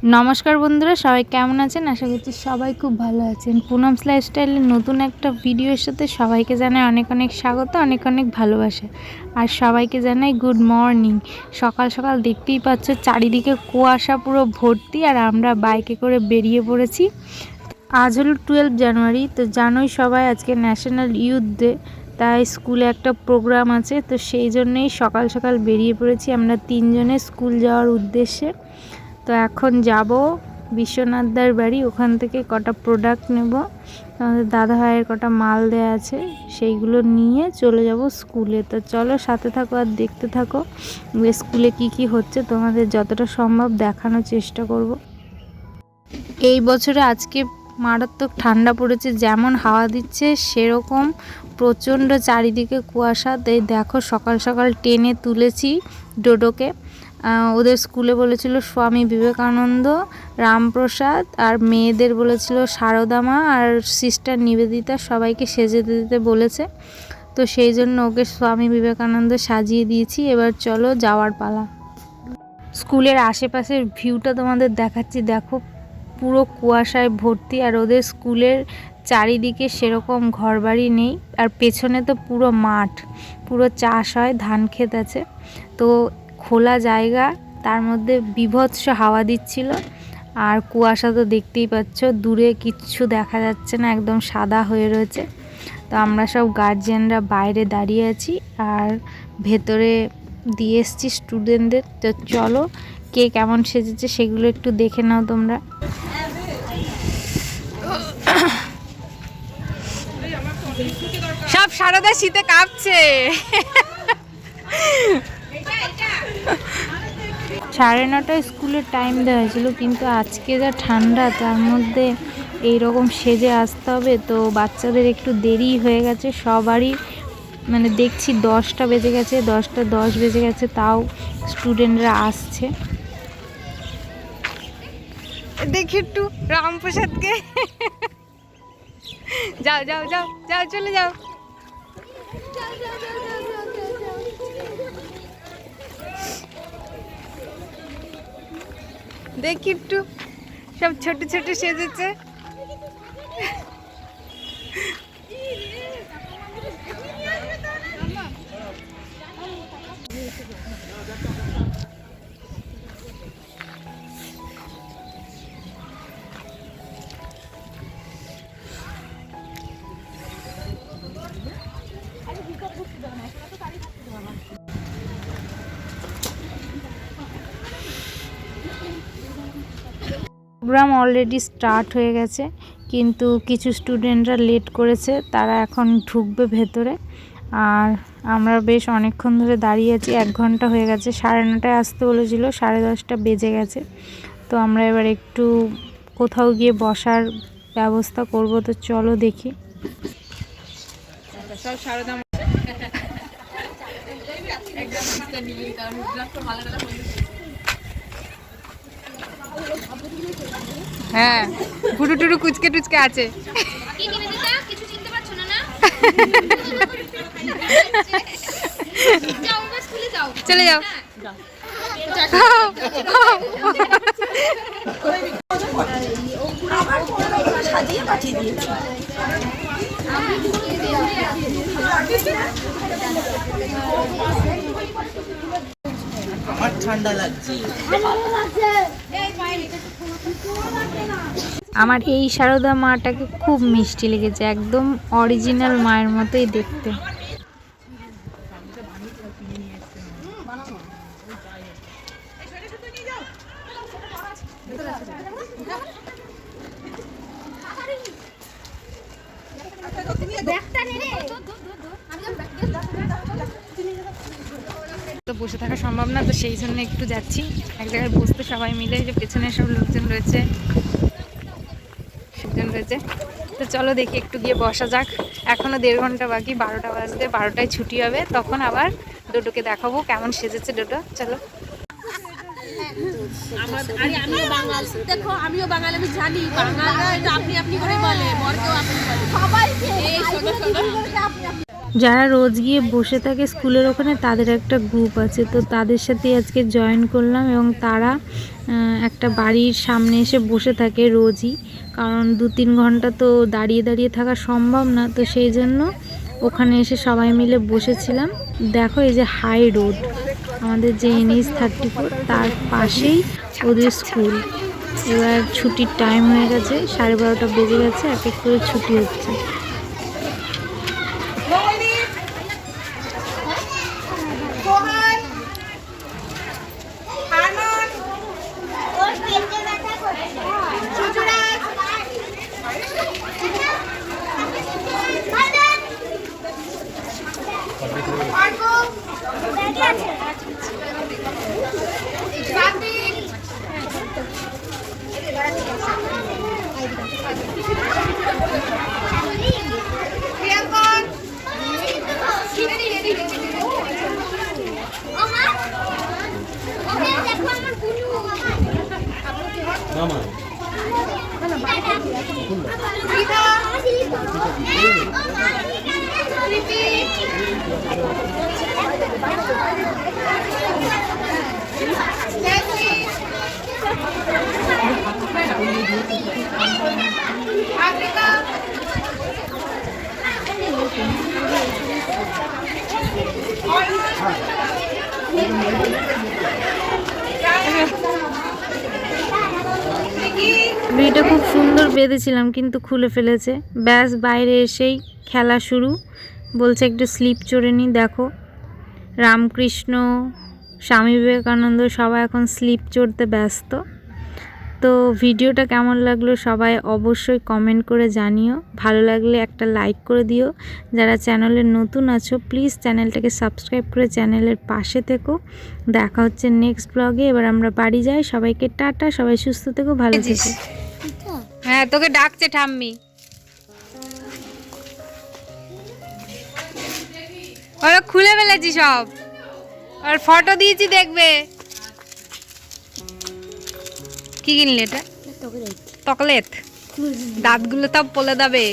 নমস্কার বন্ধুরা, সবাই কেমন আছেন? আশা করছি সবাই খুব ভালো আছেন। পুনমস লাইফস্টাইলের নতুন একটা ভিডিওর সাথে সবাইকে জানাই অনেক অনেক স্বাগত, অনেক অনেক ভালোবাসা। আর সবাইকে জানাই গুড মর্নিং। সকাল সকাল দেখতেই পাচ্ছ চারিদিকে কুয়াশা পুরো ভর্তি, আর আমরা বাইকে করে বেরিয়ে পড়েছি। আজ হলো 12 জানুয়ারি, তো জানোই সবাই আজকে ন্যাশনাল ইউথ ডে, তাই স্কুলে একটা প্রোগ্রাম আছে, তো সেই জন্যেই সকাল সকাল বেরিয়ে পড়েছি আমরা তিনজনে স্কুল যাওয়ার উদ্দেশ্যে। তো এখন যাব বিশ্বনাথদার বাড়ি, ওখান থেকে কটা প্রোডাক্ট নেব, আমাদের দাদা ভাইয়ের কটা মাল দেয়া আছে, সেইগুলো নিয়ে চলে যাব স্কুলে। তো চলো সাথে থাকো আর দেখতে থাকো স্কুলে কি কি হচ্ছে, তোমাদের যতটা সম্ভব দেখানোর চেষ্টা করব। এই বছরে আজকে মারাত্মক ঠান্ডা পড়েছে, যেমন হাওয়া দিচ্ছে সেরকম প্রচণ্ড চারিদিকে কুয়াশা। তাই দেখো সকাল সকাল টেনে তুলেছি ডোডোকে। ওদের স্কুলে বলেছিল স্বামী বিবেকানন্দ, রামপ্রসাদ, আর মেয়েদের বলেছিল সারদামা আর সিস্টার নিবেদিতা, সবাইকে সেজে দিতে বলেছে। তো সেই জন্য ওকে স্বামী বিবেকানন্দ সাজিয়ে দিয়েছি। এবার চলো যাওয়ার পালা। স্কুলের আশেপাশের ভিউটা তোমাদের দেখাচ্ছি, দেখো পুরো কুয়াশায় ভর্তি, আর ওদের স্কুলের চারিদিকে সেরকম ঘরবাড়ি নেই, আর পেছনে তো পুরো মাঠ, পুরো চাষ হয়, ধান ক্ষেত আছে, তো খোলা জায়গা, তার মধ্যে বীভৎস হাওয়া দিচ্ছিল। আর কুয়াশা তো দেখতেই পাচ্ছ, দূরে কিচ্ছু দেখা যাচ্ছে না, একদম সাদা হয়ে রয়েছে। তো আমরা সব গার্জিয়ানরা বাইরে দাঁড়িয়ে আছি, আর ভেতরে দিয়ে এসছি স্টুডেন্টদের। তো চলো কে কেমন সেজেছে সেগুলো একটু দেখে নাও তোমরা। সব সারদা শীতে কাঁপছে। 9:30 স্কুলের টাইম দেওয়া হয়েছিল, কিন্তু আজকে যা ঠান্ডা, তার মধ্যে এইরকম সেজে আসতে হবে, তো বাচ্চাদের একটু দেরি হয়ে গেছে সবারই। মানে দেখছি 10টা বেজে গেছে, 10টা 10 বেজে গেছে, তাও স্টুডেন্টরা আসছে। দেখি একটু রামপ্রসাদকে। যাও যাও যাও যাও, চলে যাও। দেখি একটু, সব ছোট ছোট সেজেছে। প্রোগ্রাম অলরেডি স্টার্ট হয়ে গেছে, কিন্তু কিছু স্টুডেন্টরা লেট করেছে, তারা এখন ঢুকবে ভেতরে। আর আমরা বেশ অনেকক্ষণ ধরে দাঁড়িয়ে আছি, 1 ঘন্টা হয়ে গেছে। 9:30 আসতে বলেছিল, 10:30 বেজে গেছে। তো আমরা এবার একটু কোথাও গিয়ে বসার ব্যবস্থা করব, তো চলো দেখি। হ্যাঁ, গুরু টুরু কুচকে টুচকে আছে। চলে যাও। আমার ঠান্ডা লাগছে। আমার এই সারদা মাটাকে খুব মিষ্টি লেগেছে, একদম অরিজিনাল মায়ের মতোই দেখতে। তো বসে থাকা সম্ভব না, তো সেই জন্য একটু যাচ্ছি এক জায়গায় বসতে সবাই মিলে, যে পেছনে সব লোকজন রয়েছে, তো চলো দেখি একটু গিয়ে বসা যাক। এখনো 1.5 ঘন্টা বাকি, 12টা বাজতে, 12টায় ছুটি হবে, তখন আবার ডোডোকে দেখাবো কেমন সেজেছে ডোডো। চলো। আমিও বাঙাল, দেখো আমিও বাঙাল, আমি জানি বাঙালরা এটা আপনি আপনি করে বলে, বরকেও আপনি বলে সবাইকে। এই শোনো শোনো, যারা রোজ গিয়ে বসে থাকে স্কুলের ওখানে তাদের একটা গ্রুপ আছে, তো তাদের সাথে আজকে জয়েন করলাম এবং তারা একটা বাড়ির সামনে এসে বসে থাকে রোজই, কারণ 2-3 ঘন্টা তো দাঁড়িয়ে দাঁড়িয়ে থাকা সম্ভব না, তো সেই জন্য ওখানে এসে সবাই মিলে বসেছিলাম। দেখো এই যে হাই রোড, আমাদের যে NH-34 তার পাশেই ওদের স্কুল। এবার ছুটির টাইম হয়ে গেছে, 12:30 বেজে গেছে, এক এক করে ছুটি হচ্ছে। ভিডিওটা খুব সুন্দর বেঁধেছিলাম কিন্তু খুলে ফেলেছে। ব্যাস বাইরে এসেই খেলা শুরু, বলছে একটু স্লিপ চড়ে নি। দেখো রামকৃষ্ণ, স্বামী বিবেকানন্দ সবাই এখন স্লিপ চড়তে ব্যস্ত। তো ভিডিওটা কেমন লাগলো সবাই অবশ্যই কমেন্ট করে জানিও, ভালো লাগলে একটা লাইক করে দিও। যারা চ্যানেলে নতুন আছো প্লিজ চ্যানেলটাকে সাবস্ক্রাইব করে চ্যানেলের পাশে থেকো। দেখা হচ্ছে নেক্সট ব্লগে। এবার আমরা বাড়ি যাই, সবাইকে টাটা, সবাই সুস্থ থেকো, ভালো থেকো। হ্যাঁ তোকে ডাকছে ঠাম্মি, ওরা খুলে ফেলেছি সব, আর ফটো দিয়েছি দেখবে। কি কিনলে এটা? চকলেট, দাঁতগুলো সব পলে যাবে।